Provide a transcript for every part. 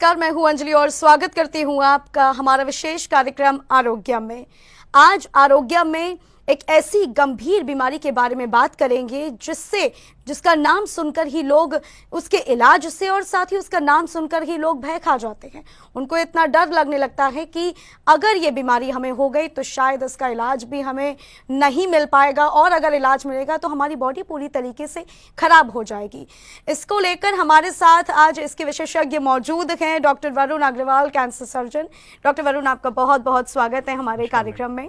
नमस्कार, मैं हूं अंजलि और स्वागत करती हूं आपका हमारा विशेष कार्यक्रम आरोग्य में। आज आरोग्य में एक ऐसी गंभीर बीमारी के बारे में बात करेंगे जिसका नाम सुनकर ही लोग उसके इलाज से और साथ ही उसका नाम सुनकर ही लोग भय खा जाते हैं। उनको इतना डर लगने लगता है कि अगर ये बीमारी हमें हो गई तो शायद इसका इलाज भी हमें नहीं मिल पाएगा, और अगर इलाज मिलेगा तो हमारी बॉडी पूरी तरीके से खराब हो जाएगी। इसको लेकर हमारे साथ आज इसके विशेषज्ञ मौजूद हैं doctor Varun Agrawal, cancer surgeon. Doctor Varun, आपका बहुत बहुत स्वागत है हमारे कार्यक्रम में।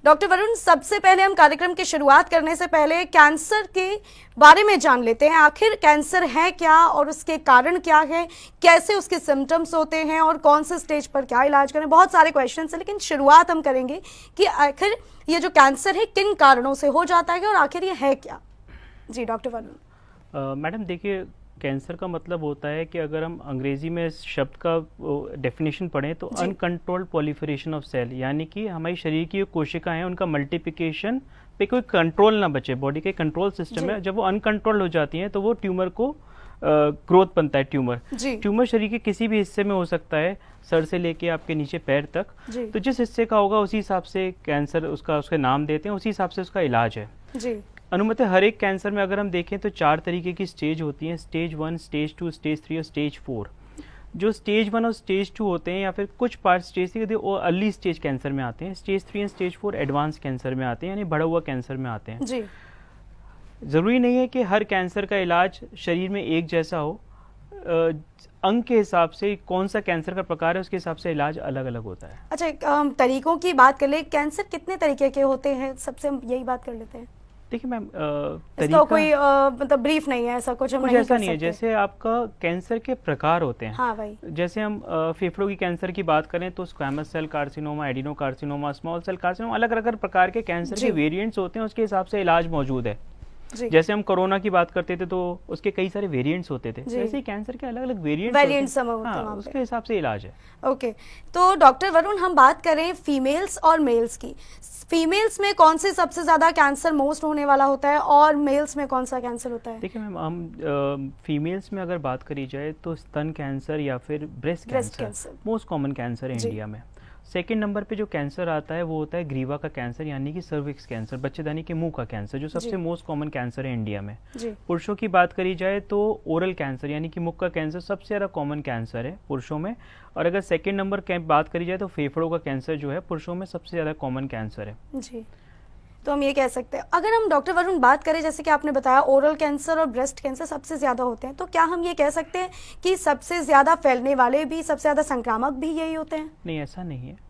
डॉक्टर वरुण, सबसे पहले हम कार्यक्रम की शुरुआत करने से पहले कैंसर के बारे में जान लेते हैं। आखिर कैंसर है क्या और उसके कारण क्या है, कैसे उसके सिम्टम्स होते हैं और कौन से स्टेज पर क्या इलाज करें। बहुत सारे क्वेश्चंस हैं, लेकिन शुरुआत हम करेंगे कि आखिर ये जो कैंसर है किन कारणों से हो जाता है और आखिर ये है क्या। जी डॉक्टर वरुण। मैडम देखिए, कैंसर का मतलब होता है कि अगर हम अंग्रेजी में इस शब्द का डेफिनेशन पढ़ें तो अनकंट्रोल्ड प्रोलिफरेशन ऑफ सेल, यानी कि हमारी शरीर की जो कोशिकाएं हैं उनका मल्टीप्लिकेशन पे कोई कंट्रोल ना बचे। बॉडी के कंट्रोल सिस्टम है, जब वो अनकंट्रोल हो जाती हैं तो वो ट्यूमर को ग्रोथ बनता है। ट्यूमर शरीर के किसी भी हिस्से में हो सकता है, सर से लेके आपके नीचे पैर तक। तो जिस हिस्से का होगा उसी हिसाब से कैंसर उसके नाम देते हैं, उसी हिसाब से उसका इलाज है। अनुमति हर एक कैंसर में अगर हम देखें तो 4 तरीके की स्टेज होती हैं, स्टेज 1, स्टेज 2, स्टेज 3 और स्टेज 4। जो स्टेज 1 और स्टेज 2 होते हैं या फिर कुछ पार्ट स्टेज 3 वो अर्ली स्टेज कैंसर में आते हैं। स्टेज 3 और स्टेज 4 एडवांस कैंसर में आते हैं, यानी बढ़ा हुआ कैंसर में आते हैं। जरूरी नहीं है कि हर कैंसर का इलाज शरीर में एक जैसा हो। अंग के हिसाब से कौन सा कैंसर का प्रकार है उसके हिसाब से इलाज अलग अलग होता है। अच्छा, तरीकों की बात कर ले, कैंसर कितने तरीके के होते हैं, सबसे हम यही बात कर लेते हैं। देखिए मैम, इसका कोई मतलब ब्रीफ नहीं है, ऐसा कुछ हम नहीं ऐसा नहीं है। जैसे आपका कैंसर के प्रकार होते हैं। हाँ भाई। जैसे हम फेफड़ों की कैंसर की बात करें तो squamous cell carcinoma, adenocarcinoma, small cell carcinoma, अलग अलग प्रकार के कैंसर के वेरिएंट्स होते हैं, उसके हिसाब से इलाज मौजूद है। जैसे हम कोरोना की बात करते थे तो उसके कई सारे वेरिएंट्स होते थे, वैसे ही कैंसर के अलग अलग वेरिएंट्स उसके हिसाब से इलाज है। ओके, तो डॉक्टर वरुण, हम बात करें फीमेल्स और मेल्स की। फीमेल्स में कौन से सबसे ज्यादा कैंसर मोस्ट होने वाला होता है और मेल्स में कौन सा कैंसर होता है? देखिए मैम, हम फीमेल्स में अगर बात करी जाए तो स्तन कैंसर या फिर breast cancer most common cancer है इंडिया में। सेकेंड नंबर पे जो कैंसर आता है वो होता है ग्रीवा का कैंसर, यानी कि सर्विक्स कैंसर, बच्चेदानी के मुंह का कैंसर, जो सबसे मोस्ट कॉमन कैंसर है इंडिया में। पुरुषों की बात करी जाए तो ओरल कैंसर यानी कि मुख का कैंसर सबसे ज़्यादा कॉमन कैंसर है पुरुषों में। और अगर सेकेंड नंबर की बात करी जाए तो फेफड़ों का कैंसर जो है पुरुषों में सबसे ज़्यादा कॉमन कैंसर है। जी, तो हम ये कह सकते हैं, अगर हम डॉक्टर वरुण बात करें, जैसे कि आपने बताया ओरल कैंसर और ब्रेस्ट कैंसर सबसे ज्यादा होते हैं, तो क्या हम ये कह सकते हैं कि सबसे ज्यादा फैलने वाले भी, सबसे ज्यादा संक्रामक भी यही होते हैं? नहीं, ऐसा नहीं है।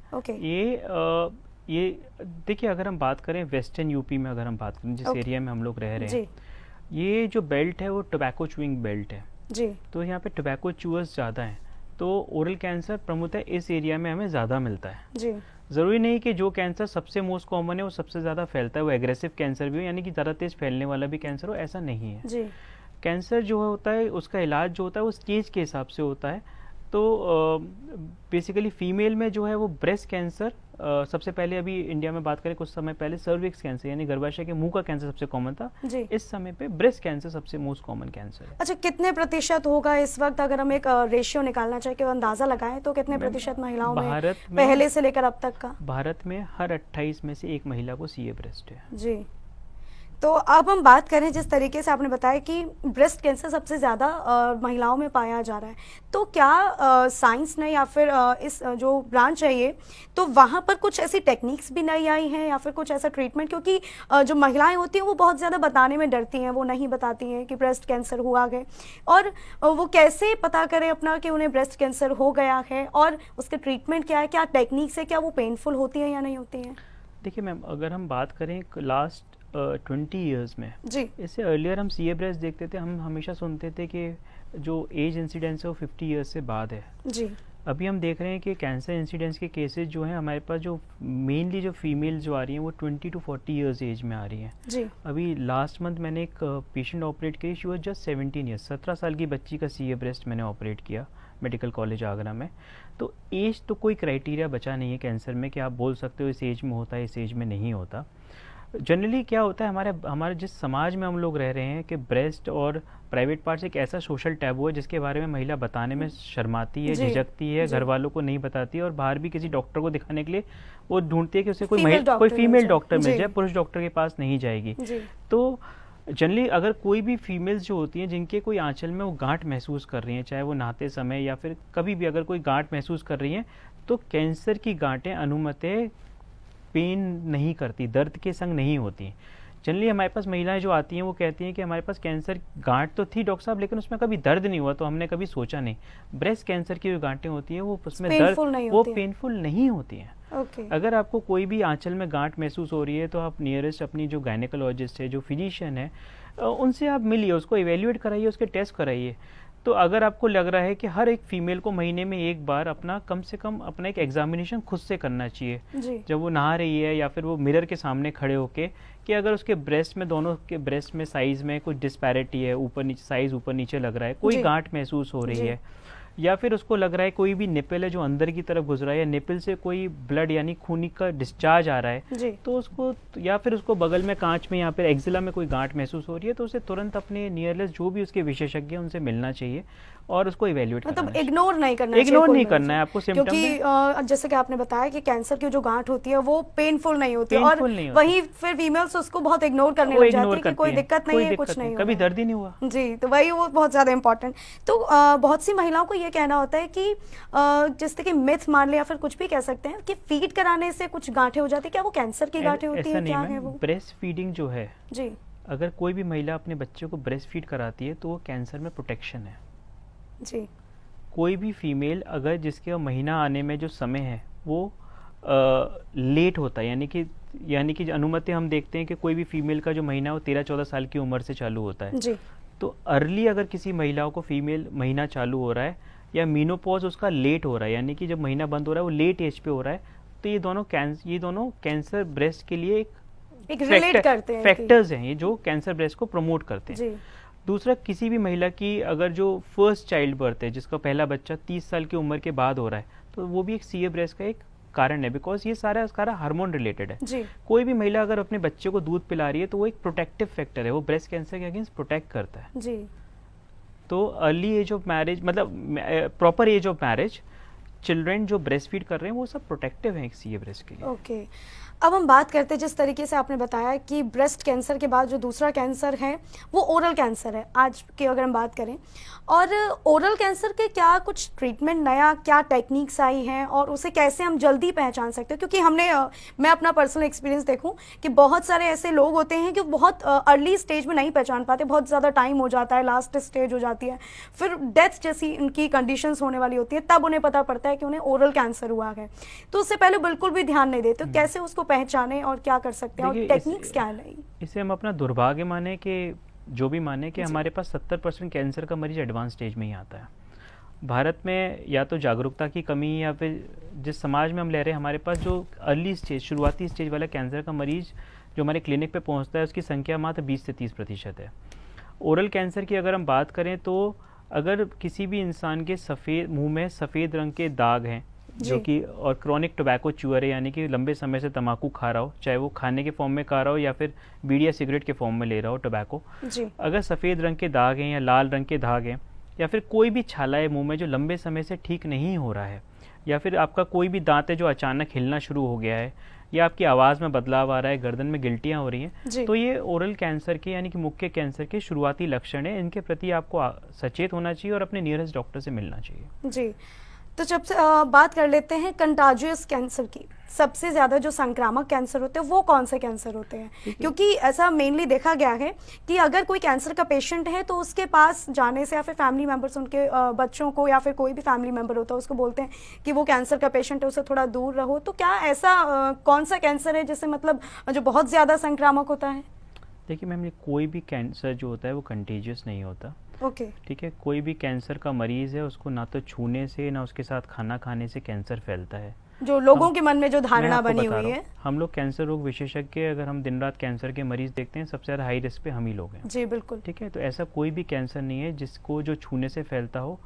ये देखिए, अगर हम बात करें वेस्टर्न यूपी में, अगर हम बात करें जिस एरिया में हम लोग रह रहे हैं, ये जो बेल्ट है वो टोबैको चूइंग बेल्ट है। तो यहाँ पे टोबैको चूअर्स ज़्यादा हैं, तो ओरल कैंसर प्रमुखतः इस एरिया में हमें ज़्यादा मिलता है। ज़रूरी नहीं कि जो कैंसर सबसे मोस्ट कॉमन है वो सबसे ज़्यादा फैलता है, वो एग्रेसिव कैंसर भी हो, यानी कि ज़्यादा तेज फैलने वाला भी कैंसर हो, ऐसा नहीं है। कैंसर जो होता है उसका इलाज जो होता है वो स्टेज के हिसाब से होता है। तो बेसिकली फीमेल में जो है वो ब्रेस्ट कैंसर सबसे पहले, अभी इंडिया में बात करें कुछ समय पहले सर्विक्स कैंसर यानी गर्भाशय के मुंह का कैंसर सबसे कॉमन था। इस समय पे ब्रेस्ट कैंसर सबसे मोस्ट कॉमन कैंसर है। अच्छा, कितने प्रतिशत होगा इस वक्त, अगर हम एक रेशियो निकालना चाहे कि अंदाजा लगाएं तो कितने प्रतिशत महिलाओं में पहले से लेकर अब तक का? भारत में हर 28 में से एक महिला को सीए ब्रेस्ट है। जी, तो अब हम बात करें, जिस तरीके से आपने बताया कि ब्रेस्ट कैंसर सबसे ज़्यादा महिलाओं में पाया जा रहा है, तो क्या साइंस ने या फिर इस जो ब्रांच है ये, तो वहाँ पर कुछ ऐसी टेक्निक्स भी नई आई हैं या फिर कुछ ऐसा ट्रीटमेंट? क्योंकि जो महिलाएं होती हैं वो बहुत ज़्यादा बताने में डरती हैं, वो नहीं बताती हैं कि ब्रेस्ट कैंसर हुआ है, और वो कैसे पता करें अपना कि उन्हें ब्रेस्ट कैंसर हो गया है, और उसके ट्रीटमेंट क्या है, क्या टेक्निक्स है, क्या वो पेनफुल होती है या नहीं होती हैं? देखिए मैम, अगर हम बात करें लास्ट 20 ईयर्स में, इससे अर्लियर हम सीए ब्रेस्ट देखते थे, हम हमेशा सुनते थे कि जो एज इंसिडेंस है वो 50 ईयर्स से बाद है। अभी हम देख रहे हैं कि कैंसर इंसिडेंस के केसेस जो हैं हमारे पास, जो मेनली जो फीमेल जो आ रही हैं वो 20 to 40 ईयर्स एज में आ रही हैं। अभी लास्ट मंथ मैंने एक पेशेंट ऑपरेट की, शी वाज जस्ट 17 ईयर्स, 17 साल की बच्ची का सीए ब्रेस्ट मैंने ऑपरेट किया मेडिकल कॉलेज आगरा में। तो एज तो कोई क्राइटेरिया बचा नहीं है कैंसर में कि आप बोल सकते हो इस एज में होता है, इस एज में नहीं होता। जनरली क्या होता है, हमारे जिस समाज में हम लोग रह रहे हैं कि ब्रेस्ट और प्राइवेट पार्ट्स एक ऐसा सोशल टैबू है जिसके बारे में महिला बताने में शर्माती है, जी, झिझकती है, जी। घर वालों को नहीं बताती है, और बाहर भी किसी डॉक्टर को दिखाने के लिए वो ढूंढती है कि उसे फीमेल कोई डॉक्टर मिल फीमेल जाए। डॉक्टर मिल जी। जाए, पुरुष डॉक्टर के पास नहीं जाएगी। जी। तो जनरली अगर कोई भी फीमेल्स जो होती हैं जिनके कोई आंचल में वो गांठ महसूस कर रही हैं, चाहे वो नहाते समय या फिर कभी भी अगर कोई गांठ महसूस कर रही हैं, तो कैंसर की गांठें अनुमतः पेन नहीं करती, दर्द के संग नहीं होती। जनरली हमारे पास महिलाएं जो आती हैं वो कहती हैं कि हमारे पास कैंसर गांठ तो थी डॉक्टर साहब, लेकिन उसमें कभी दर्द नहीं हुआ, तो हमने कभी सोचा नहीं। ब्रेस्ट कैंसर की जो गांठें होती हैं वो उसमें पेनफुल नहीं वो होती हैं। पेनफुल नहीं होती हैं। ओके। अगर आपको कोई भी आंचल में गांठ महसूस हो रही है तो आप नियरेस्ट अपनी जो गायनेकोलॉजिस्ट है, जो फिजिशियन है, उनसे आप मिलिए, उसको इवेल्युएट कराइए, उसके टेस्ट कराइए। तो अगर आपको लग रहा है कि हर एक फीमेल को महीने में एक बार अपना कम से कम अपना एक एग्जामिनेशन खुद से करना चाहिए, जी। जब वो नहा रही है या फिर वो मिरर के सामने खड़े होके, कि अगर उसके ब्रेस्ट में, दोनों के ब्रेस्ट में साइज में कुछ डिस्पैरिटी है, ऊपर नीचे साइज ऊपर नीचे लग रहा है, कोई जी। गांठ महसूस हो रही जी। है, या फिर उसको लग रहा है कोई भी निपल है जो अंदर की तरफ घुस रहा है, या निपल से कोई ब्लड यानी खूनी का डिस्चार्ज आ रहा है, जी। तो उसको, या फिर उसको बगल में कांच में या फिर एक्जिला में कोई गांठ महसूस हो रही है, तो उसे तुरंत अपने नियरलेस्ट जो भी उसके विशेषज्ञ हैं उनसे मिलना चाहिए और उसको इवेल्युएट मतलब कराना चाहिए। इग्नोर नहीं करना चाहिए, इग्नोर कोई नहीं मरीज करना है को। आपको सिम्टम क्योंकि जैसे कि आपने बताया कि कैंसर की जो गांठ होती है वो पेनफुल नहीं होती है, और पेनफुल नहीं होती। वहीं फिर फीमेल्स उसको बहुत इग्नोर करने वो लग जाती इग्नोर है कि करती कोई हैं, दिक्कत नहीं है, कुछ नहीं हो कभी रहा है। दर्द ही नहीं हुआ। जी, तो वही वो बहुत ज़्यादा इम्पोर्टेंट। तो बहुत सी महिलाओं को ये कहना होता है कि जिस तरह की मिथ मान ले या फिर कुछ भी कह सकते हैं कि फीड कराने से कुछ गांठें हो जाती है, क्या वो कैंसर की गांठें होती ऐसा है, क्या नहीं है मैम, वो? ब्रेस्ट फीडिंग जो है, जी। अगर कोई भी महिला अपने बच्चे को ब्रेस्ट फीड कराती है तो वो कैंसर में प्रोटेक्शन है। जी। कोई भी फीमेल अगर जिसके महीना आने में जो समय है वो लेट होता है, यानी कि अनुमति हम देखते हैं कि कोई भी फीमेल का जो महीना है वो 13-14 साल की उम्र से चालू होता है। जी। तो अर्ली अगर किसी महिलाओं को फीमेल महीना चालू हो रहा है या मीनोपॉज उसका लेट हो रहा है, यानी कि जब महीना बंद हो रहा है वो लेट एज पे हो रहा है, तो ये दोनों कैंसर ब्रेस्ट के लिए एक रिलेट करते हैं फैक्टर्स हैं, ये जो कैंसर ब्रेस्ट को प्रमोट करते हैं। जी। दूसरा, किसी भी महिला की अगर जो फर्स्ट चाइल्ड बर्थ है, जिसका पहला बच्चा 30 साल की उम्र के बाद हो रहा है, तो वो भी एक सीए ब्रेस्ट का एक कारण है, बिकॉज ये सारा हार्मोन रिलेटेड है। जी। कोई भी महिला अगर अपने बच्चे को दूध पिला रही है तो वो एक प्रोटेक्टिव फैक्टर है, वो ब्रेस्ट कैंसर के अगेंस्ट प्रोटेक्ट करता है। जी। तो अर्ली एज ऑफ मैरिज, मतलब proper age of marriage, children जो ब्रेस्ट फीड कर रहे हैं वो सब प्रोटेक्टिव हैं एक सीए ब्रेस्ट के लिए। ओके। अब हम बात करते हैं, जिस तरीके से आपने बताया कि ब्रेस्ट कैंसर के बाद जो दूसरा कैंसर है वो ओरल कैंसर है आज की अगर हम बात करें, और ओरल कैंसर के क्या कुछ ट्रीटमेंट, नया क्या टेक्निक्स आई हैं और उसे कैसे हम जल्दी पहचान सकते हैं? क्योंकि मैं अपना पर्सनल एक्सपीरियंस देखूं कि बहुत सारे ऐसे लोग होते हैं कि बहुत अर्ली स्टेज में नहीं पहचान पाते, बहुत ज़्यादा टाइम हो जाता है, लास्ट स्टेज हो जाती है, फिर डेथ जैसी उनकी कंडीशंस होने वाली होती है, तब उन्हें पता पड़ता है कि उन्हें ओरल कैंसर हुआ है। तो उससे पहले बिल्कुल भी ध्यान नहीं देते, तो कैसे उसको पहचाने और क्या कर सकते हैं और देखिए, टेक्निक्स क्या है? इसे हम अपना दुर्भाग्य माने कि जो भी माने कि जी। हमारे पास 70% कैंसर का मरीज एडवांस स्टेज में ही आता है। भारत में या तो जागरूकता की कमी, या फिर जिस समाज में हम रह रहे हैं, हमारे पास जो अर्ली स्टेज, शुरुआती स्टेज वाला कैंसर का मरीज जो हमारे क्लिनिक पे पहुंचता है उसकी संख्या मात्र 20 से 30% है। ओरल कैंसर की अगर हम बात करें तो अगर किसी भी इंसान के मुंह में सफ़ेद रंग के दाग हैं, जो कि, और क्रॉनिक टोबैको च्यूअर है, यानी कि लंबे समय से तंबाकू खा रहा हो, चाहे वो खाने के फॉर्म में खा रहा हो या फिर बीड़ी या सिगरेट के फॉर्म में ले रहा हो टोबैको, अगर सफ़ेद रंग के दाग हैं या लाल रंग के दाग हैं, या फिर कोई भी छाला है मुंह में जो लंबे समय से ठीक नहीं हो रहा है, या फिर आपका कोई भी दांत है जो अचानक हिलना शुरू हो गया है, या आपकी आवाज़ में बदलाव आ रहा है, गर्दन में गिल्टियाँ हो रही हैं, तो ये ओरल कैंसर के यानी कि मुख के कैंसर के शुरुआती लक्षण है। इनके प्रति आपको सचेत होना चाहिए और अपने नियरेस्ट डॉक्टर से मिलना चाहिए। जी। तो जब से बात कर लेते हैं कंटाजियस कैंसर की, सबसे ज़्यादा जो संक्रामक कैंसर होते हैं वो कौन से कैंसर होते हैं? क्योंकि ऐसा मेनली देखा गया है कि अगर कोई कैंसर का पेशेंट है तो उसके पास जाने से, या फिर फैमिली मेम्बर्स उनके बच्चों को या फिर कोई भी फैमिली मेम्बर होता है उसको बोलते हैं कि वो कैंसर का पेशेंट है, उससे थोड़ा दूर रहो। तो क्या ऐसा कौन सा कैंसर है जिससे मतलब जो बहुत ज़्यादा संक्रामक होता है? देखिए मैम, ये कोई भी कैंसर जो होता है वो कंटेजियस नहीं होता। ओके। ठीक है, कोई भी कैंसर का मरीज है उसको ना तो छूने से ना उसके साथ खाना खाने से कैंसर फैलता है, जो लोगों के मन में जो मैं धारणा आपको बनी बता हुई रहा है। हूँ। हम लोग कैंसर रोग विशेषज्ञ, अगर हम दिन रात कैंसर के मरीज देखते हैं, सबसे ज़्यादा हाई रिस्क पे हम ही लोग हैं। जी बिल्कुल। ठीक है, तो ऐसा कोई भी कैंसर नहीं है जिसको जो छूने से फैलता हो।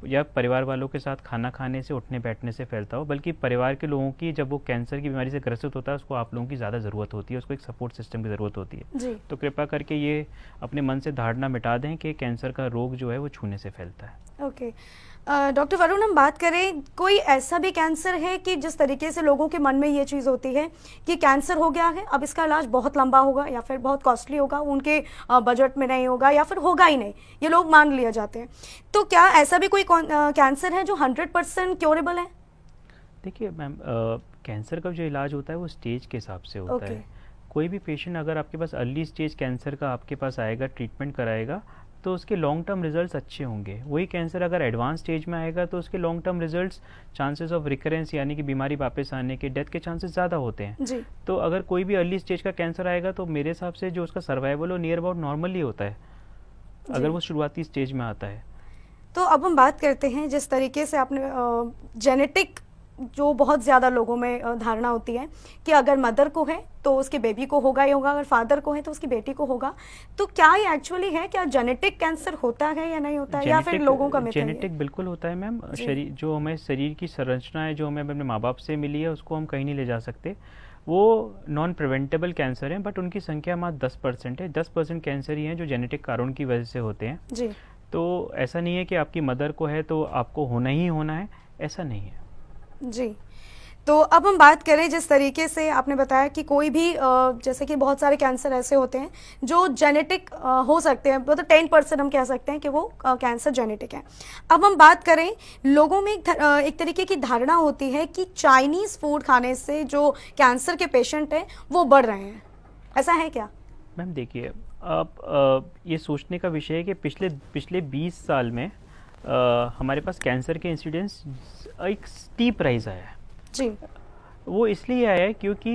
या परिवार वालों के साथ खाना खाने से, उठने बैठने से फैलता हो, बल्कि परिवार के लोगों की जब वो कैंसर की बीमारी से ग्रसित होता है उसको आप लोगों की ज़्यादा ज़रूरत होती है, उसको एक सपोर्ट सिस्टम की ज़रूरत होती है। जी। तो कृपया करके ये अपने मन से धारणा मिटा दें कि कैंसर का रोग जो है वो छूने से फैलता है। ओके। डॉक्टर वरुण, हम बात करें, कोई ऐसा भी कैंसर है कि जिस तरीके से लोगों के मन में ये चीज़ होती है कि कैंसर हो गया है, अब इसका इलाज बहुत लंबा होगा या फिर बहुत कॉस्टली होगा, उनके बजट में नहीं होगा या फिर होगा ही नहीं, ये लोग मान लिया जाते हैं। तो क्या ऐसा भी कोई कैंसर है जो 100% क्योरेबल है? देखिए मैम, कैंसर का जो इलाज होता है वो स्टेज के हिसाब से होता है। कोई भी पेशेंट अगर आपके पास अर्ली स्टेज कैंसर का आपके पास आएगा, ट्रीटमेंट कराएगा, तो उसके लॉन्ग टर्म रिजल्ट्स अच्छे होंगे। वही कैंसर अगर एडवांस स्टेज में आएगा तो उसके long term results, chances of recurrence यानी कि बीमारी वापस आने के, डेथ के चांसेस ज़्यादा होते हैं जी। तो अगर कोई भी अर्ली स्टेज का कैंसर आएगा तो मेरे हिसाब से जो उसका सर्वाइवल वो नियर अबाउट नॉर्मली होता है अगर वो शुरुआती स्टेज में आता है। तो अब हम बात करते हैं, जिस तरीके से आपने जेनेटिक जो बहुत ज़्यादा लोगों में धारणा होती है कि अगर मदर को है तो उसके बेबी को होगा ही होगा, अगर फादर को है तो उसकी बेटी को होगा, तो क्या ये एक्चुअली है? क्या जेनेटिक कैंसर होता है या नहीं होता है, या फिर लोगों का मिथ है? जेनेटिक बिल्कुल होता है मैम। शरीर जो हमें शरीर की संरचना है जो हमें अपने माँ बाप से मिली है उसको हम कहीं नहीं ले जा सकते। वो नॉन प्रिवेंटेबल कैंसर हैं, बट उनकी संख्या मात्र 10% है। 10% कैंसर ही हैं जो जेनेटिक कारणों की वजह से होते हैं जी। तो ऐसा नहीं है कि आपकी मदर को है तो आपको होना ही होना है, ऐसा नहीं है जी। तो अब हम बात करें, जिस तरीके से आपने बताया कि कोई भी जैसे कि बहुत सारे कैंसर ऐसे होते हैं जो जेनेटिक हो सकते हैं, मतलब 10% हम कह सकते हैं कि वो कैंसर जेनेटिक है। अब हम बात करें, लोगों में एक तरीके की धारणा होती है कि चाइनीज़ फूड खाने से जो कैंसर के पेशेंट हैं वो बढ़ रहे हैं, ऐसा है क्या? मैम देखिए, आप ये सोचने का विषय है कि पिछले 20 साल में हमारे पास कैंसर के इंसिडेंस एक स्टीप राइज आया है। जी। वो इसलिए आया है क्योंकि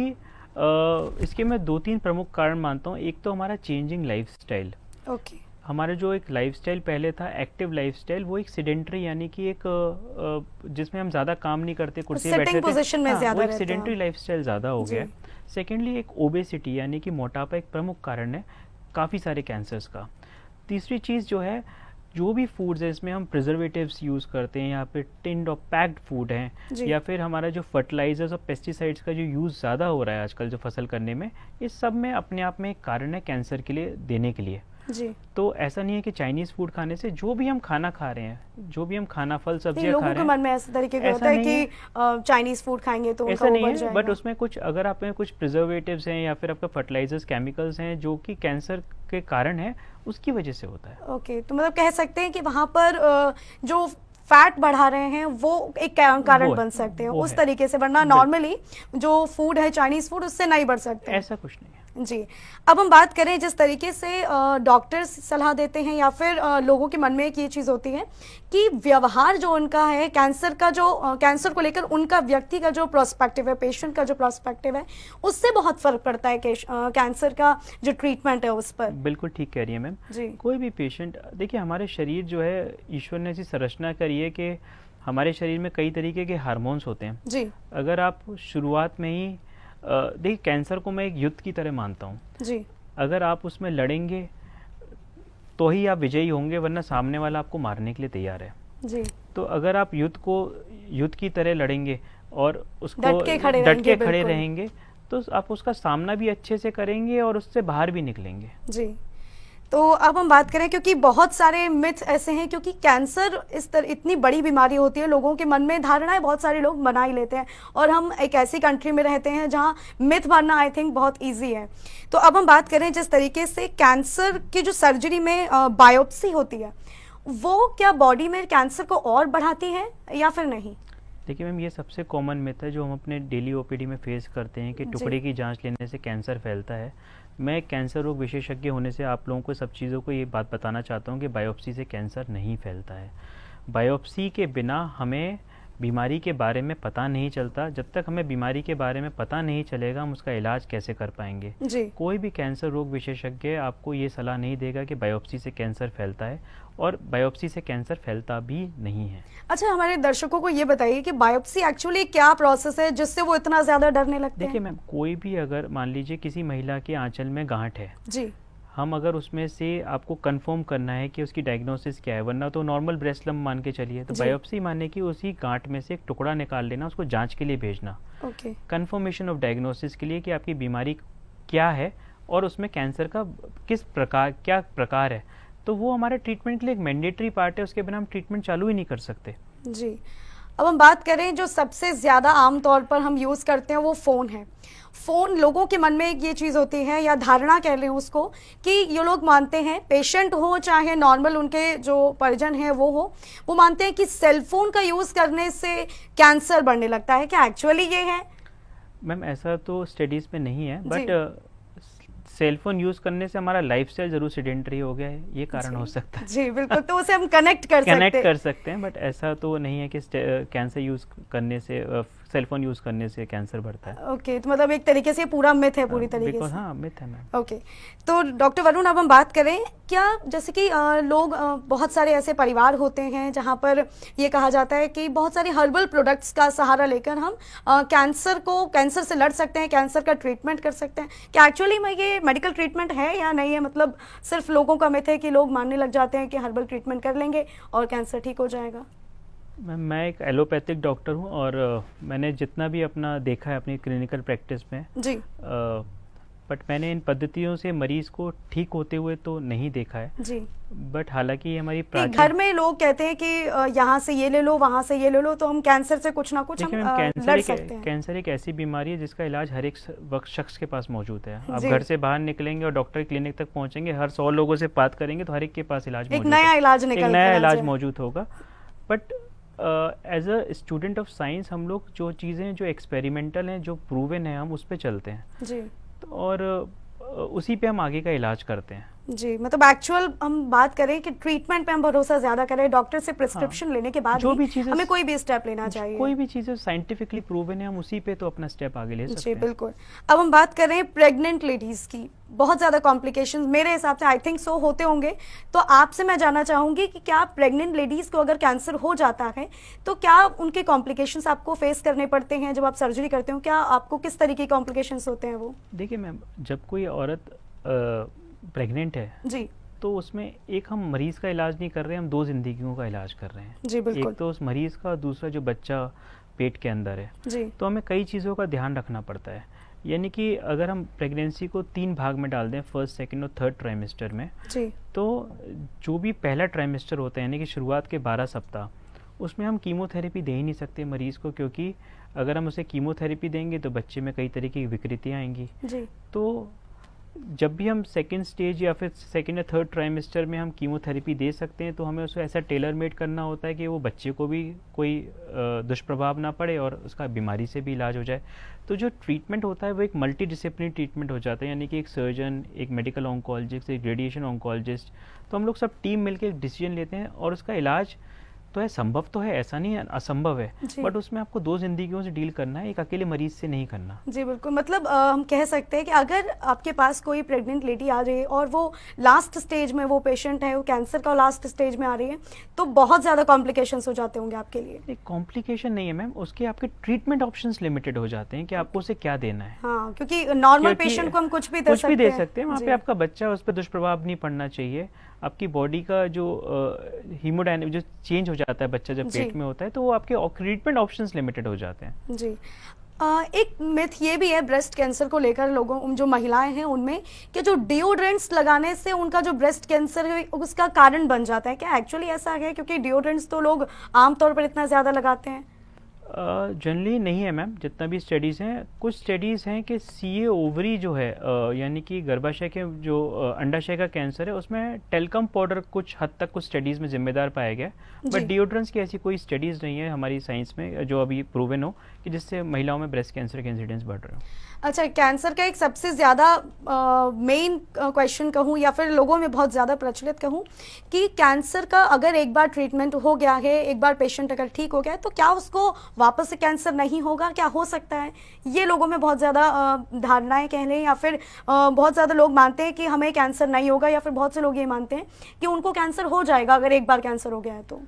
इसके मैं 2-3 प्रमुख कारण मानता हूँ। एक तो हमारा चेंजिंग लाइफस्टाइल। ओके। हमारा जो एक लाइफस्टाइल पहले था एक्टिव लाइफस्टाइल, वो एक सेडेंटरी यानी कि एक जिसमें हम ज़्यादा काम नहीं करते, कुर्सी पे बैठे पोजीशन में ज़्यादा वो एक रहते हैं। सेडेंटरी लाइफस्टाइल ज़्यादा हो गया। सेकेंडली एक ओबेसिटी यानी कि मोटापा एक प्रमुख कारण है काफ़ी सारे कैंसर्स का। तीसरी चीज़ जो है, जो भी फूड्स है इसमें हम प्रिजर्वेटिव्स यूज़ करते हैं, यहाँ पे टिन्ड और पैक्ड फूड हैं, या फिर हमारा जो फर्टिलाइजर्स और पेस्टिसाइड्स का जो यूज़ ज़्यादा हो रहा है आजकल जो फसल करने में, इस सब में अपने आप में एक कारण है कैंसर के लिए देने के लिए। जी। तो ऐसा नहीं है कि चाइनीज़ फूड खाने से, जो भी हम खाना खा रहे हैं, जो भी हम खाना फल सब्जियां खा रहे हैं, लोगों के मन में ऐसा तरीके का होता है कि चाइनीज़ फूड खाएंगे तो ऐसा नहीं है, बट उसमें कुछ अगर आप में कुछ प्रिजर्वेटिव्स हैं या फिर आपका फर्टिलाइजर्स केमिकल्स हैं जो कि कैंसर के कारण है, उसकी वजह से होता है। ओके, तो मतलब कह सकते हैं कि वहाँ पर जो फैट बढ़ा रहे हैं वो एक कारण बन सकते हैं उस तरीके से, वरना नॉर्मली जो फूड है चाइनीज़ फूड उससे नहीं बढ़ सकते। ऐसा कुछ नहीं है जी। अब हम बात करें, जिस तरीके से डॉक्टर्स सलाह देते हैं या फिर लोगों के मन में एक ये चीज़ होती है कि व्यवहार जो उनका है कैंसर का, जो कैंसर को लेकर उनका व्यक्ति का जो प्रोस्पेक्टिव है, पेशेंट का जो प्रोस्पेक्टिव है, उससे बहुत फर्क पड़ता है कि कैंसर का जो ट्रीटमेंट है उस पर। बिल्कुल ठीक कह रही है मैम जी। कोई भी पेशेंट, देखिए हमारे शरीर जो है, ईश्वर ने ऐसी संरचना करी है कि हमारे शरीर में कई तरीके के हार्मोन्स होते हैं जी। अगर आप शुरुआत में ही देखिए, कैंसर को मैं एक युद्ध की तरह मानता हूँ जी। अगर आप उसमें लड़ेंगे तो ही आप विजयी होंगे, वरना सामने वाला आपको मारने के लिए तैयार है जी। तो अगर आप युद्ध की तरह लड़ेंगे और उसको डट के खड़े रहेंगे तो आप उसका सामना भी अच्छे से करेंगे और उससे बाहर भी निकलेंगे जी। तो अब हम बात करें, क्योंकि बहुत सारे मिथ ऐसे हैं, क्योंकि कैंसर इतनी बड़ी बीमारी होती है, लोगों के मन में धारणाएं बहुत सारे लोग बना ही लेते हैं, और हम एक ऐसी कंट्री में रहते हैं जहां मिथ बनना आई थिंक बहुत इजी है। तो अब हम बात करें, जिस तरीके से कैंसर की जो सर्जरी में बायोप्सी होती है, वो क्या बॉडी में कैंसर को और बढ़ाती है या फिर नहीं? देखिए मैम, ये सबसे कॉमन मिथ है जो हम अपने डेली ओपीडी में फेस करते हैं कि टुकड़े की जांच लेने से कैंसर फैलता है। मैं कैंसर रोग विशेषज्ञ होने से आप लोगों को सब चीज़ों को ये बात बताना चाहता हूँ कि बायोप्सी से कैंसर नहीं फैलता है। बायोप्सी के बिना हमें बीमारी के बारे में पता नहीं चलता। जब तक हमें बीमारी के बारे में पता नहीं चलेगा हम उसका इलाज कैसे कर पाएंगे जी। कोई भी कैंसर रोग विशेषज्ञ आपको ये सलाह नहीं देगा कि बायोप्सी से कैंसर फैलता है, और बायोप्सी से कैंसर फैलता भी नहीं है। अच्छा, हमारे दर्शकों को ये बताइए कि बायोप्सी एक्चुअली क्या प्रोसेस है जिससे वो इतना ज्यादा डरने लगते हैं? देखिए मैम, कोई भी अगर मान लीजिए किसी महिला के आंचल में गांठ है जी, हम अगर उसमें से आपको कंफर्म करना है कि उसकी डायग्नोसिस क्या है, वरना तो नॉर्मल ब्रेस्ट लंप मान के चलिए, तो जी। बायोप्सी माने कि उसी गांठ में से एक टुकड़ा निकाल लेना, उसको जांच के लिए भेजना, ओके। कंफर्मेशन ऑफ डायग्नोसिस के लिए कि आपकी बीमारी क्या है और उसमें कैंसर का क्या प्रकार है। तो वो हमारे ट्रीटमेंट के लिए एक मैंडेटरी पार्ट है, उसके बिना हम ट्रीटमेंट चालू ही नहीं कर सकते। जी। अब हम बात करें जो सबसे ज़्यादा आम तौर पर हम यूज़ करते हैं वो फ़ोन है। फ़ोन, लोगों के मन में एक ये चीज़ होती है या धारणा कह लें उसको, कि ये लोग मानते हैं, पेशेंट हो चाहे नॉर्मल उनके जो परिजन हैं वो मानते हैं कि सेल फोन का यूज़ करने से कैंसर बढ़ने लगता है। क्या एक्चुअली ये है? मैम ऐसा तो स्टडीज़ में नहीं है, जी। बट सेलफोन यूज़ करने से हमारा लाइफस्टाइल ज़रूर सेडेंटरी हो गया है, ये कारण हो सकता है। जी बिल्कुल, तो उसे हम कनेक्ट कर सकते हैं, बट ऐसा तो नहीं है कि कैंसर यूज़ करने से, सेलफोन यूज़ करने से कैंसर बढ़ता है। ओके, तो मतलब एक तरीके से पूरा मिथ है, पूरी तरीके से। हाँ, मिथ है मैम। ओके, तो डॉक्टर वरुण, अब हम बात करें, क्या जैसे कि लोग, बहुत सारे ऐसे परिवार होते हैं जहां पर ये कहा जाता है कि बहुत सारे हर्बल प्रोडक्ट्स का सहारा लेकर हम कैंसर से लड़ सकते हैं, कैंसर का ट्रीटमेंट कर सकते हैं। क्या एक्चुअली में ये मेडिकल ट्रीटमेंट है या नहीं है? मतलब सिर्फ लोगों का मिथ है कि लोग मानने लग जाते हैं कि हर्बल ट्रीटमेंट कर लेंगे और कैंसर ठीक हो जाएगा। मैं एक एलोपैथिक डॉक्टर हूँ और मैंने जितना भी अपना देखा है अपनी क्लिनिकल प्रैक्टिस में जी। बट मैंने इन पद्धतियों से मरीज को ठीक होते हुए तो नहीं देखा है जी। बट हालांकि ये हमारी घर में लोग कहते हैं कि यहाँ से ये ले लो, वहाँ से ये ले लो, तो हम कैंसर से कुछ ना कुछ हम लड़ सकते हैं। कैंसर एक ऐसी बीमारी है जिसका इलाज हर एक वक्त शख्स के पास मौजूद है। आप जी। घर से बाहर निकलेंगे और डॉक्टर क्लिनिक तक पहुंचेंगे, हर 100 लोगों से बात करेंगे तो हर एक के पास इलाज एक नया इलाज निकल, एक नया इलाज मौजूद होगा। But as a student of science हम लोग जो चीज़ें जो एक्सपेरिमेंटल हैं, जो प्रूवन है, हम उस पर चलते हैं जी। और उसी पे हम आगे का इलाज करते हैं। जी, मतलब एक्चुअल हम बात करें कि ट्रीटमेंट पे हम भरोसा ज्यादा करें, डॉक्टर से प्रिस्क्रिप्शन लेने के बाद जो भी चीजें, हमें कोई भी स्टेप लेना चाहिए, कोई भी चीज़ें साइंटिफिकली प्रूवन है, हम उसी पे तो अपना स्टेप आगे ले सकते जी हैं। बिल्कुल। अब हम बात करें प्रेग्नेंट लेडीज की, बहुत ज्यादा कॉम्प्लिकेशंस मेरे हिसाब से आई थिंक सो होते होंगे, तो आपसे मैं जानना चाहूंगी कि क्या प्रेग्नेंट लेडीज को अगर कैंसर हो जाता है तो क्या उनके कॉम्प्लिकेशंस आपको फेस करने पड़ते हैं जब आप सर्जरी करते हो? क्या आपको किस तरीके के कॉम्प्लिकेशंस होते हैं वो? देखिए मैम, जब कोई औरत प्रेग्नेंट है जी। तो उसमें एक हम मरीज का इलाज नहीं कर रहे हैं, हम 2 जिंदगियों का इलाज कर रहे हैं। जी बिल्कुल। एक तो उस मरीज का, दूसरा जो बच्चा पेट के अंदर है। जी। तो हमें कई चीज़ों का ध्यान रखना पड़ता है। यानी कि अगर हम प्रेगनेंसी को 3 भाग में डाल दें, फर्स्ट, सेकंड और थर्ड ट्राइमेस्टर में, जी। तो जो भी पहला ट्राइमेस्टर होता है यानी कि शुरुआत के 12 सप्ताह, उसमें हम कीमोथेरेपी दे ही नहीं सकते मरीज़ को, क्योंकि अगर हम उसे कीमोथेरेपी देंगे तो बच्चे में कई तरह की विकृतियाँ आएंगी। जी। तो जब भी हम सेकेंड स्टेज या फिर सेकेंड या थर्ड ट्राइमेस्टर में हम कीमोथेरेपी दे सकते हैं, तो हमें उसे ऐसा टेलर मेड करना होता है कि वो बच्चे को भी कोई दुष्प्रभाव ना पड़े और उसका बीमारी से भी इलाज हो जाए। तो जो ट्रीटमेंट होता है वो एक मल्टी डिसिप्लिनरी ट्रीटमेंट हो जाता है, यानी कि एक सर्जन, एक मेडिकल ऑन्कोलॉजिस्ट, एक रेडिएशन ऑन्कोलॉजिस्ट, तो हम लोग सब टीम मिलकर एक डिसीजन लेते हैं और उसका इलाज तो है, संभव तो है, ऐसा नहीं है असंभव है, बट उसमें आपको 2 जिंदगियों से डील करना है, एक अकेले मरीज से नहीं करना। जी बिल्कुल, मतलब हम कह सकते हैं कि अगर आपके पास कोई प्रेग्नेंट लेडी आ रही है और वो लास्ट स्टेज में, वो पेशेंट है, वो कैंसर का लास्ट स्टेज में आ रही है, तो बहुत ज़्यादा कॉम्प्लिकेशंस हो जाते होंगे आपके लिए। एक कॉम्प्लिकेशन नहीं है मैम, उसके आपके ट्रीटमेंट ऑप्शंस लिमिटेड हो जाते हैं कि आपको उसे क्या देना है। हाँ, क्योंकि नॉर्मल पेशेंट को हम कुछ भी दे सकते हैं। वहाँ पे आपका बच्चा, उस पर दुष्प्रभाव नहीं पड़ना चाहिए। आपकी बॉडी का जो हीमोडायनेमिक जो चेंज हो जाता है बच्चा जब पेट में होता है, तो वो आपके ट्रीटमेंट ऑप्शंस लिमिटेड हो जाते हैं। जी। एक मिथ ये भी है ब्रेस्ट कैंसर को लेकर लोगों, जो महिलाएं हैं उनमें, कि जो डिओड्रेंट्स लगाने से उनका जो ब्रेस्ट कैंसर है उसका कारण बन जाता है। क्या एक्चुअली ऐसा है? क्योंकि डिओड्रेंट्स तो लोग आमतौर पर इतना ज़्यादा लगाते हैं। जनरली नहीं है मैम, जितना भी स्टडीज़ हैं, कुछ स्टडीज़ हैं कि सीए ओवरी जो है, यानी कि गर्भाशय के जो अंडाशय का कैंसर है, उसमें टेल्कम पाउडर कुछ हद तक कुछ स्टडीज़ में जिम्मेदार पाया गया, बट डिओड्रेंट्स की ऐसी कोई स्टडीज़ नहीं है हमारी साइंस में जो अभी प्रूवन हो कि जिससे महिलाओं में ब्रेस्ट कैंसर के इंसिडेंस बढ़ रहे हो। अच्छा, कैंसर का एक सबसे ज़्यादा मेन क्वेश्चन कहूँ या फिर लोगों में बहुत ज़्यादा प्रचलित कहूँ कि कैंसर का अगर एक बार ट्रीटमेंट हो गया है, एक बार पेशेंट अगर ठीक हो गया है, तो क्या उसको वापस से कैंसर नहीं होगा? क्या हो सकता है? ये लोगों में बहुत ज़्यादा धारणाएं कह लें, या फिर बहुत ज़्यादा लोग मानते हैं कि हमें कैंसर नहीं होगा, या फिर बहुत से लोग ये मानते हैं कि उनको कैंसर हो जाएगा अगर एक बार कैंसर हो गया है तो।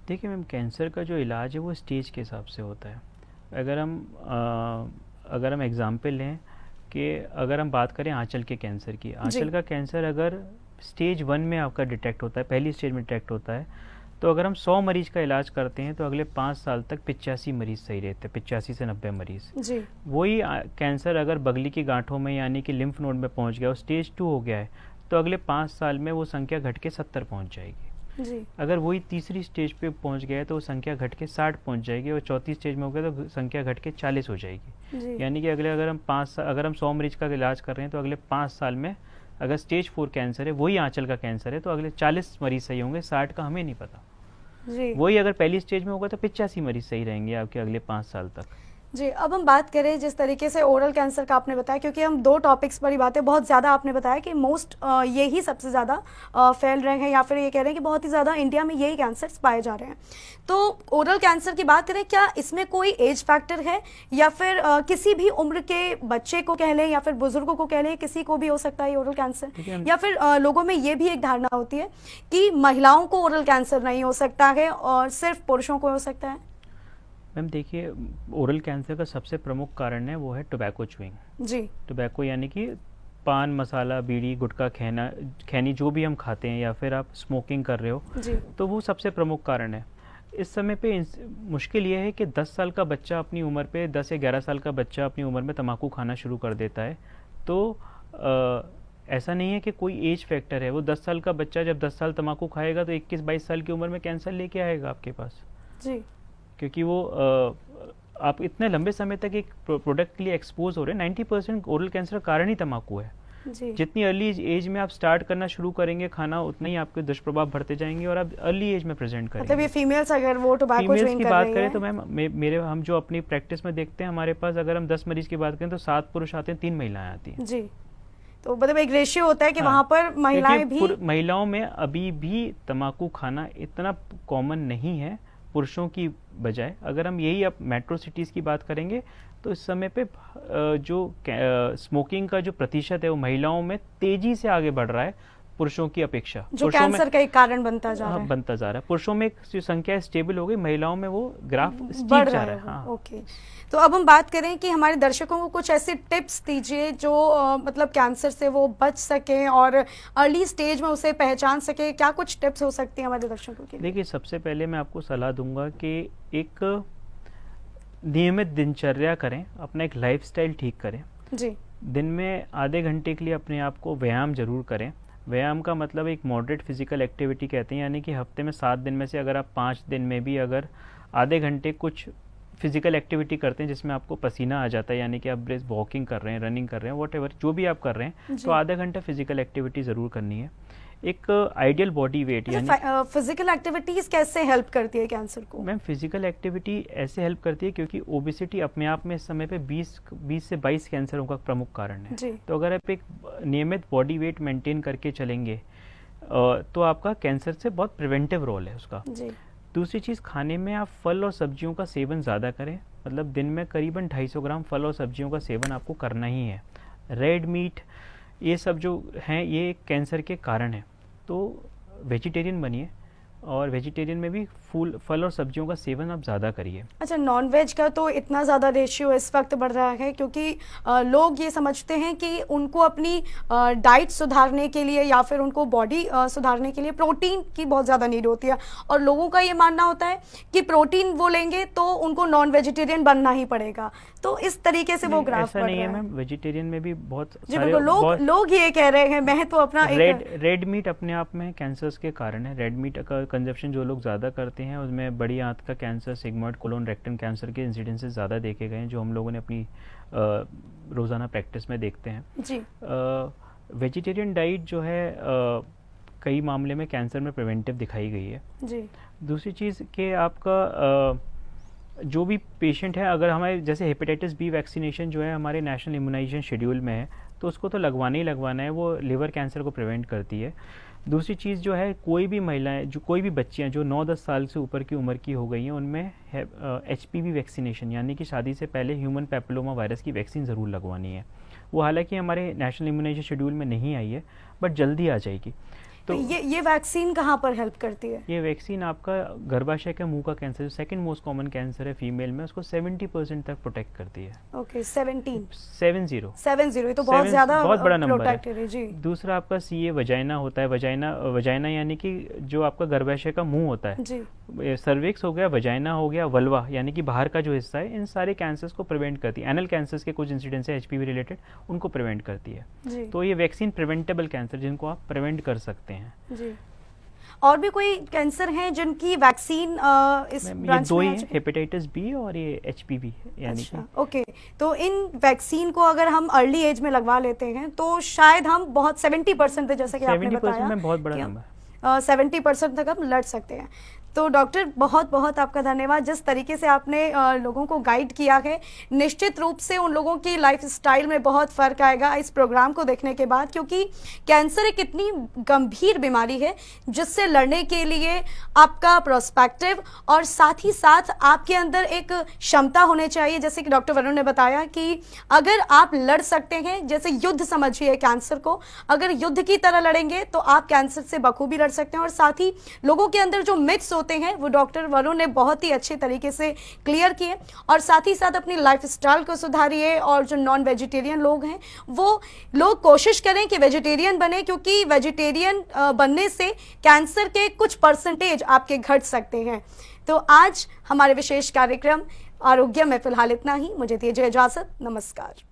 देखिए मैम, कैंसर का जो इलाज है वो स्टेज के हिसाब से होता है। अगर हम एग्जाम्पल लें, कि अगर हम बात करें आंचल के कैंसर की, आंचल का कैंसर अगर स्टेज 1 में आपका डिटेक्ट होता है, पहली स्टेज में डिटेक्ट होता है, तो अगर हम 100 मरीज का इलाज करते हैं तो अगले 5 साल तक 85 मरीज सही रहते हैं, 85 से 90 मरीज। जी। वही कैंसर अगर बगली की गांठों में यानी कि लिम्फ नोड में पहुंच गया और स्टेज 2 हो गया है, तो अगले 5 साल में वो संख्या घट के 70 पहुंच जाएगी। जी। अगर वही तीसरी स्टेज पे पहुंच गया है तो वो संख्या घट के 60 पहुंच जाएगी, और चौथी स्टेज में हो गया तो संख्या घट के 40 हो जाएगी। जी। यानी कि अगर हम 100 मरीज का इलाज कर रहे हैं तो अगले 5 साल में अगर स्टेज 4 कैंसर है, वही आंचल का कैंसर है, तो अगले 40 मरीज सही होंगे, 60 का हमें नहीं पता। जी। वही अगर पहली स्टेज में होगा तो 85 मरीज सही रहेंगे आपके अगले 5 साल तक। जी, अब हम बात करें जिस तरीके से ओरल कैंसर का आपने बताया, क्योंकि हम 2 टॉपिक्स पर ही बातें, बहुत ज़्यादा आपने बताया कि मोस्ट यही सबसे ज़्यादा फैल रहे हैं, या फिर ये कह रहे हैं कि बहुत ही ज़्यादा इंडिया में यही कैंसर्स पाए जा रहे हैं। तो ओरल कैंसर की बात करें, क्या इसमें कोई एज फैक्टर है, या फिर किसी भी उम्र के बच्चे को कह लें या फिर बुजुर्गों को कह लें, किसी को भी हो सकता है ओरल कैंसर, या फिर लोगों में ये भी एक धारणा होती है कि महिलाओं को ओरल कैंसर नहीं हो सकता है और सिर्फ पुरुषों को हो सकता है? मैम देखिए, ओरल कैंसर का सबसे प्रमुख कारण है वो है टोबैको च्यूइंग। जी। टोबैको यानी कि पान मसाला, बीड़ी, गुटखा, खैनी जो भी हम खाते हैं, या फिर आप स्मोकिंग कर रहे हो, जी। तो वो सबसे प्रमुख कारण है। इस समय पे मुश्किल ये है कि 10 साल का बच्चा अपनी उम्र पे, 10 या 11 साल का बच्चा अपनी उम्र में तम्बाकू खाना शुरू कर देता है। तो ऐसा नहीं है कि कोई एज फैक्टर है। वो 10 साल का बच्चा जब 10 साल तम्बाकू खाएगा तो 21-22 साल की उम्र में कैंसर लेके आएगा आपके पास। जी। क्योंकि वो आप इतने लंबे समय तक एक प्रोडक्ट के लिए एक्सपोज हो रहे हैं। 90% ओरल कैंसर का कारण ही तम्बाकू है। जी। जितनी अर्ली एज में आप स्टार्ट करना शुरू करेंगे खाना, उतना ही आपके दुष्प्रभाव बढ़ते जाएंगे और आप अर्ली एज में प्रेजेंट करेंगे। मतलब ये फीमेल्स अगर वो टोबैको च्यूइंग की कर बात रही करें है, तो मैम हम जो अपनी प्रैक्टिस में देखते हैं, हमारे पास अगर हम 10 मरीज की बात करें तो 7 पुरुष आते हैं, 3 महिलाएं आती हैं। जी। तो मतलब एक रेशियो होता है कि हाँ, वहाँ पर महिलाएं भी, महिलाओं में अभी भी तम्बाकू खाना इतना कॉमन नहीं है पुरुषों की बजाय। अगर हम यही अब मेट्रो सिटीज़ की बात करेंगे तो इस समय पे जो स्मोकिंग का जो प्रतिशत है वो महिलाओं में तेजी से आगे बढ़ रहा है पुरुषों की अपेक्षा। जो कैंसर का एक कारण बनता जा रहा है। बनता जा रहा है। पुरुषों में जो संख्या स्टेबल हो गई, महिलाओं में वो ग्राफ बढ़ जा रहा है। हाँ। ओके। तो अब हम बात करें कि हमारे दर्शकों को कुछ ऐसे टिप्स दीजिए जो मतलब कैंसर से वो बच सकें और अर्ली स्टेज में उसे पहचान सके। क्या कुछ टिप्स हो सकती हैं हमारे दर्शकों के लिए? देखिए, सबसे पहले मैं आपको सलाह दूंगा कि एक नियमित दिनचर्या करें, अपना एक लाइफस्टाइल ठीक करें। जी। दिन में आधे घंटे के लिए अपने आप को व्यायाम जरूर करें। व्यायाम का मतलब एक मॉडरेट फिजिकल एक्टिविटी कहते हैं, यानी कि हफ्ते में 7 दिन में से अगर आप 5 दिन में भी अगर आधे घंटे कुछ फिजिकल एक्टिविटी करते हैं जिसमें आपको पसीना आ जाता है, यानी कि आप ब्रेस वॉकिंग कर रहे हैं, रनिंग कर रहे हैं, वॉट एवर जो भी आप कर रहे हैं, तो आधा घंटा फिजिकल एक्टिविटी ज़रूर करनी है। एक आइडियल बॉडी वेट, यानी फिजिकल एक्टिविटीज कैसे हेल्प करती है कैंसर को? मैम फिजिकल एक्टिविटी ऐसे हेल्प करती है क्योंकि ओबेसिटी अपने आप में इस समय पे 20 से 22 कैंसरों का प्रमुख कारण है। तो अगर आप एक नियमित बॉडी वेट मेंटेन करके चलेंगे तो आपका कैंसर से बहुत प्रिवेंटिव रोल है उसका। दूसरी चीज़, खाने में आप फल और सब्जियों का सेवन ज़्यादा करें। मतलब दिन में करीबन 250 ग्राम फल और सब्जियों का सेवन आपको करना ही है। रेड मीट ये सब जो हैं ये कैंसर के कारण हैं। तो वेजिटेरियन बनिए और वेजिटेरियन में भी फल और सब्जियों का सेवन आप ज़्यादा करिए। अच्छा, नॉन वेज का तो इतना ज़्यादा रेशियो इस वक्त बढ़ रहा है क्योंकि लोग ये समझते हैं कि उनको अपनी डाइट सुधारने के लिए या फिर उनको बॉडी सुधारने के लिए प्रोटीन की बहुत ज़्यादा नीड होती है, और लोगों का ये मानना होता है कि प्रोटीन वो लेंगे तो उनको नॉन वेजिटेरियन बनना ही पड़ेगा। तो इस तरीके से वो ग्राफ बढ़ रहा है। ऐसा नहीं है मैम, वेजिटेरियन में भी बहुत सारे लोग ये कह रहे हैं। मैं तो अपना रेड मीट अपने आप में कैंसर्स के कारण है। रेड मीट का कंजप्शन जो लोग ज़्यादा करते हैं उसमें बड़ी आंत का cancer, sigmoid colon rectum cancer के इंसिडेंसेस ज़्यादा देखे गए हैं, जो हम लोगों ने अपनी रोज़ाना प्रैक्टिस में देखते हैं जी। वेजिटेरियन डाइट जो है कई मामले में कैंसर में प्रिवेंटिव दिखाई गई है जी। दूसरी चीज़ कि आपका जो भी पेशेंट है, अगर हमारे जैसे हेपेटाइटिस बी वैक्सीनेशन जो है हमारे नेशनल इम्यूनाइजेशन शेड्यूल में है, तो उसको तो लगवाना ही लगवाना है, वो लिवर कैंसर को प्रिवेंट करती है। दूसरी चीज़ जो है, कोई भी महिलाएं, जो कोई भी बच्चियां जो 9-10 साल से ऊपर की उम्र की हो गई हैं, उनमें HPV वैक्सीनेशन यानी कि शादी से पहले ह्यूमन पैपिलोमा वायरस की वैक्सीन ज़रूर लगवानी है। वो हालांकि हमारे नेशनल इम्यूनाइजेशन शेड्यूल में नहीं आई है, बट जल्दी आ जाएगी। तो ये वैक्सीन कहाँ पर हेल्प करती है? ये वैक्सीन आपका गर्भाशय का मुंह का कैंसर, जो सेकंड मोस्ट कॉमन कैंसर है फीमेल में, उसको 70% तक प्रोटेक्ट करती है। ओके, 70 70 ये तो बहुत ज्यादा बहुत बड़ा नंबर प्रोटेक्टेड है जी। दूसरा आपका सीए वजाइना होता है। वजाइना यानी कि जो आपका गर्भाशय का मुंह होता है जी। सर्विक्स हो गया, वजाइना हो गया, वल्वा यानी कि बाहर का जो हिस्सा है, इन सारे कैंसर्स को प्रिवेंट करती है। एनल कैंसर्स के कुछ इंसिडेंट्स है एचपीवी रिलेटेड, उनको प्रिवेंट करती है जी। तो ये वैक्सीन प्रिवेंटेबल कैंसर जिनको आप प्रिवेंट कर सकते हैं जी। और भी कोई कैंसर हैं जिनकी वैक्सीन इस ब्रांच ये दो में ही है, हेपेटाइटिस बी और ये एचपीवी यानी अच्छा, कि ओके। तो इन वैक्सीन को अगर हम अर्ली एज में लगवा लेते हैं तो शायद हम बहुत 70% जैसे कि आपने 70% बताया में बहुत बड़ा कि नंबर 70% तक हम लड़ सकते हैं। तो डॉक्टर बहुत बहुत आपका धन्यवाद, जिस तरीके से आपने लोगों को गाइड किया है। निश्चित रूप से उन लोगों की लाइफ स्टाइल में बहुत फ़र्क आएगा इस प्रोग्राम को देखने के बाद, क्योंकि कैंसर एक इतनी गंभीर बीमारी है जिससे लड़ने के लिए आपका प्रोस्पेक्टिव और साथ ही साथ आपके अंदर एक क्षमता होनी चाहिए। जैसे कि डॉक्टर वरुण ने बताया कि अगर आप लड़ सकते हैं, जैसे युद्ध समझिए कैंसर को, अगर युद्ध की तरह लड़ेंगे तो आप कैंसर से बखूबी लड़ सकते हैं। और साथ ही लोगों के अंदर जो मिथ्स होते हैं वो डॉक्टर वरुण ने बहुत ही अच्छे तरीके से क्लियर किए। और साथ ही साथ अपनी लाइफ स्टाइल को सुधारिए। और जो नॉन वेजिटेरियन लोग हैं वो लोग कोशिश करें कि वेजिटेरियन बने, क्योंकि वेजिटेरियन बनने से कैंसर के कुछ परसेंटेज आपके घट सकते हैं। तो आज हमारे विशेष कार्यक्रम आरोग्य में फिलहाल इतना ही। मुझे दीजिए इजाजत, नमस्कार।